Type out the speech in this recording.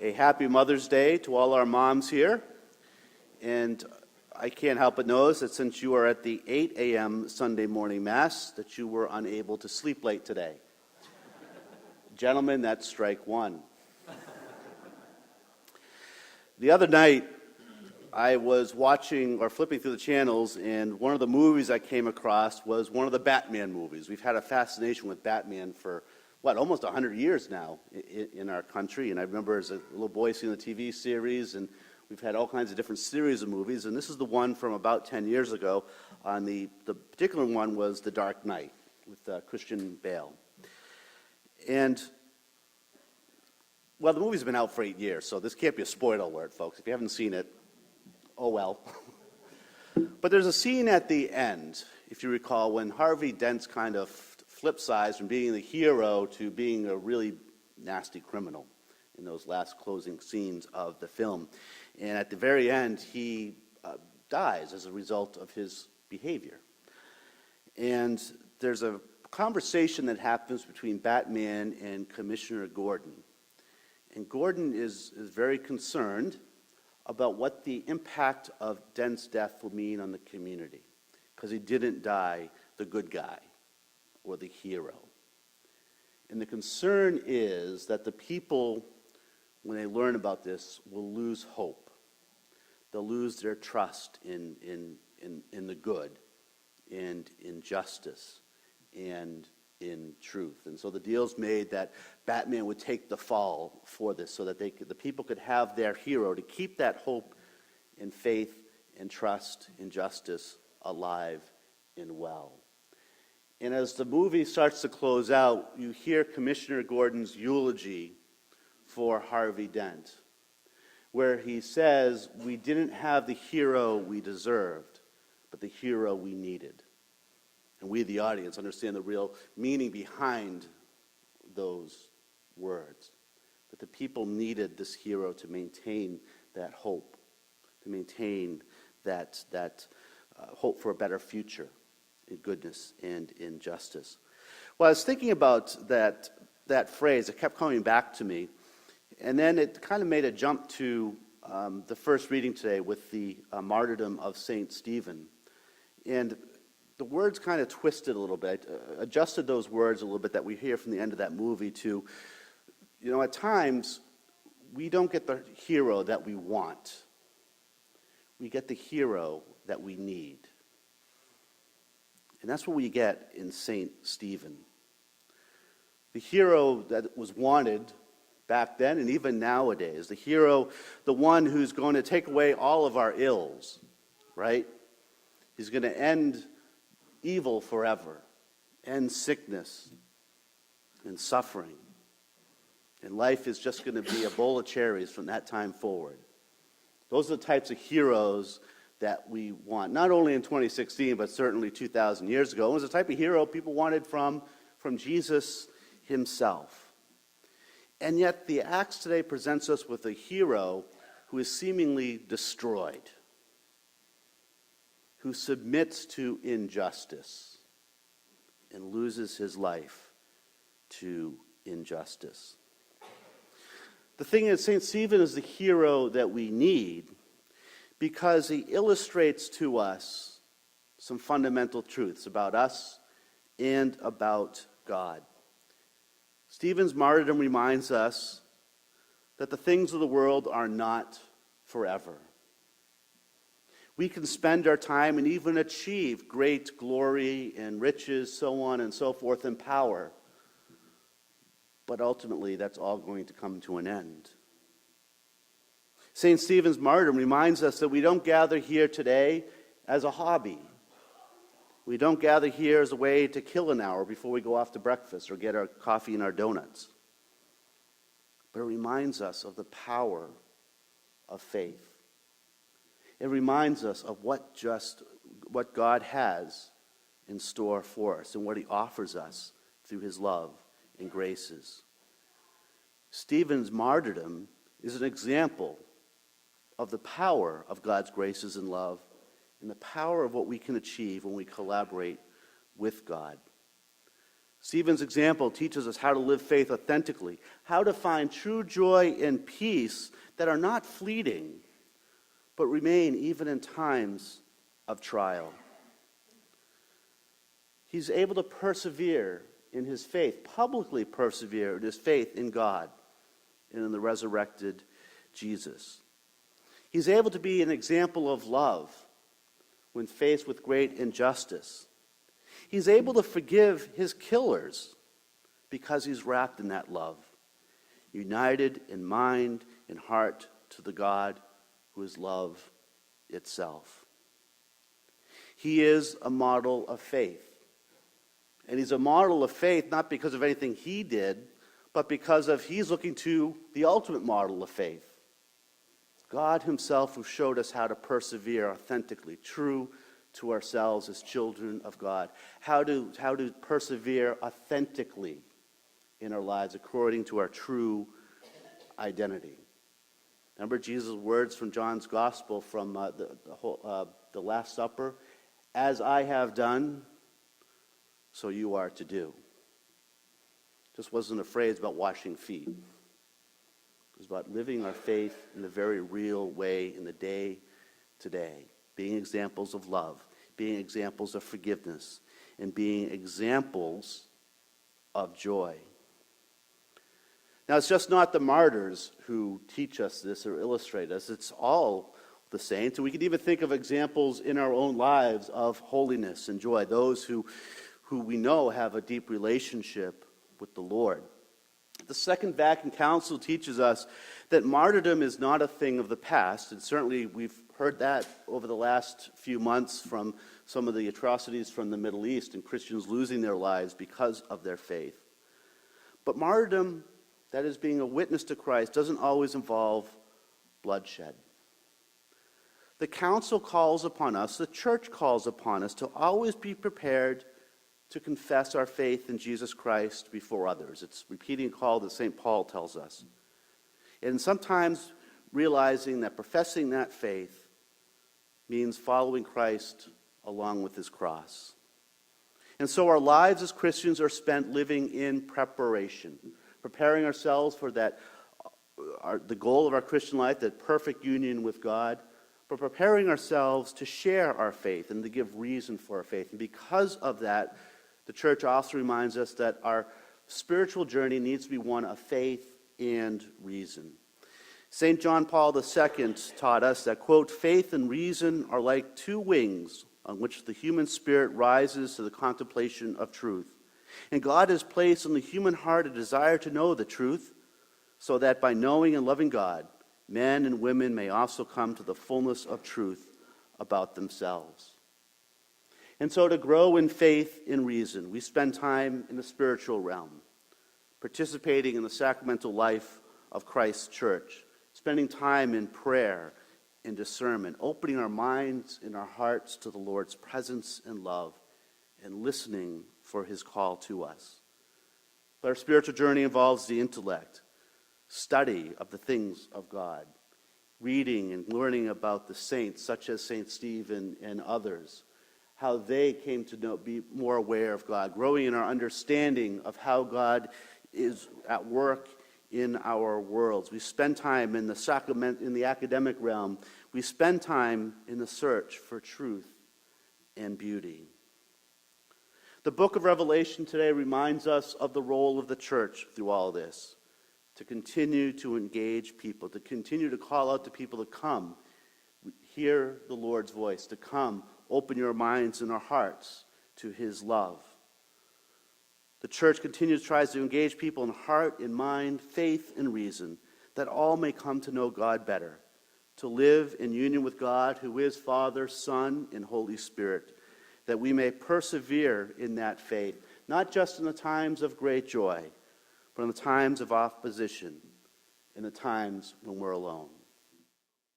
A happy Mother's Day to all our moms here. And I can't help but notice that since you are at the 8 a.m. Sunday morning Mass, that you were unable to sleep late today. Gentlemen, that's strike one. The other night, I was watching or flipping through the channels, and one of the movies I came across was one of the Batman movies. We've had a fascination with Batman for almost 100 years now in our country. And I remember as a little boy seeing the TV series, and we've had all kinds of different series of movies. And this is the one from about 10 years ago. The particular one was The Dark Knight with Christian Bale. And, well, the movie's been out for 8 years, so this can't be a spoiler alert, folks. If you haven't seen it, oh well. But there's a scene at the end, if you recall, when Harvey Dent's kind of flip sides from being the hero to being a really nasty criminal in those last closing scenes of the film. And at the very end, he dies as a result of his behavior. And there's a conversation that happens between Batman and Commissioner Gordon. And Gordon is very concerned about what the impact of Dent's death will mean on the community, because he didn't die the good guy or the hero. And the concern is that the people, when they learn about this, will lose hope. They'll lose their trust in the good and in justice and in truth. And so the deal's made that Batman would take the fall for this so that the people could have their hero to keep that hope and faith and trust in justice alive and well. And as the movie starts to close out, you hear Commissioner Gordon's eulogy for Harvey Dent, where he says, "We didn't have the hero we deserved, but the hero we needed." And we, the audience, understand the real meaning behind those words. That the people needed this hero to maintain that hope, to maintain that hope for a better future in goodness and in justice. Well, I was thinking about that phrase. It kept coming back to me. And then it kind of made a jump to the first reading today with the martyrdom of St. Stephen. And the words kind of twisted a little bit, adjusted those words a little bit that we hear from the end of that movie to, at times, we don't get the hero that we want. We get the hero that we need. And that's what we get in St. Stephen. The hero that was wanted back then and even nowadays. The hero, the one who's going to take away all of our ills, right? He's going to end evil forever, end sickness and suffering. And life is just going to be a bowl of cherries from that time forward. Those are the types of heroes that we want, not only in 2016, but certainly 2,000 years ago. It was the type of hero people wanted from Jesus himself. And yet the Acts today presents us with a hero who is seemingly destroyed, who submits to injustice and loses his life to injustice. The thing is, St. Stephen is the hero that we need because he illustrates to us some fundamental truths about us and about God. Stephen's martyrdom reminds us that the things of the world are not forever. We can spend our time and even achieve great glory and riches, so on and so forth, and power. But ultimately, that's all going to come to an end. St. Stephen's martyrdom reminds us that we don't gather here today as a hobby. We don't gather here as a way to kill an hour before we go off to breakfast or get our coffee and our donuts. But it reminds us of the power of faith. It reminds us of what God has in store for us and what he offers us through his love and graces. Stephen's martyrdom is an example of the power of God's graces and love and the power of what we can achieve when we collaborate with God. Stephen's example teaches us how to live faith authentically, how to find true joy and peace that are not fleeting, but remain even in times of trial. He's able to persevere in his faith, publicly persevere in his faith in God and in the resurrected Jesus. He's able to be an example of love when faced with great injustice. He's able to forgive his killers because he's wrapped in that love, united in mind and heart to the God who is love itself. He is a model of faith. And he's a model of faith not because of anything he did, but because of he's looking to the ultimate model of faith. God himself who showed us how to persevere authentically, true to ourselves as children of God. How to persevere authentically in our lives according to our true identity. Remember Jesus' words from John's Gospel from the Last Supper? As I have done, so you are to do. Just wasn't a phrase about washing feet. It was about living our faith in a very real way in the day to day, being examples of love, being examples of forgiveness, and being examples of joy. Now, it's just not the martyrs who teach us this or illustrate us. It's all the saints. And we can even think of examples in our own lives of holiness and joy, those who we know have a deep relationship with the Lord. The Second Vatican Council teaches us that martyrdom is not a thing of the past, and certainly we've heard that over the last few months from some of the atrocities from the Middle East and Christians losing their lives because of their faith. But martyrdom, that is being a witness to Christ, doesn't always involve bloodshed. The Council calls upon us, the Church calls upon us to always be prepared to confess our faith in Jesus Christ before others. It's a repeating call that St. Paul tells us. And sometimes realizing that professing that faith means following Christ along with his cross. And so our lives as Christians are spent living in preparation, preparing ourselves for the goal of our Christian life, that perfect union with God, but preparing ourselves to share our faith and to give reason for our faith. And because of that, the Church also reminds us that our spiritual journey needs to be one of faith and reason. St. John Paul II taught us that, quote, faith and reason are like two wings on which the human spirit rises to the contemplation of truth. And God has placed in the human heart a desire to know the truth, so that by knowing and loving God, men and women may also come to the fullness of truth about themselves. And so to grow in faith and reason, we spend time in the spiritual realm, participating in the sacramental life of Christ's church, spending time in prayer and discernment, opening our minds and our hearts to the Lord's presence and love, and listening for his call to us. But our spiritual journey involves the intellect, study of the things of God, reading and learning about the saints, such as St. Stephen and others, how they came to be more aware of God, growing in our understanding of how God is at work in our worlds. We spend time in the academic realm. We spend time in the search for truth and beauty. The book of Revelation today reminds us of the role of the church through all this, to continue to engage people, to continue to call out to people to come, hear the Lord's voice, to come, open your minds and our hearts to his love. The church tries to engage people in heart, in mind, faith, and reason, that all may come to know God better, to live in union with God, who is Father, Son, and Holy Spirit, that we may persevere in that faith, not just in the times of great joy, but in the times of opposition, in the times when we're alone.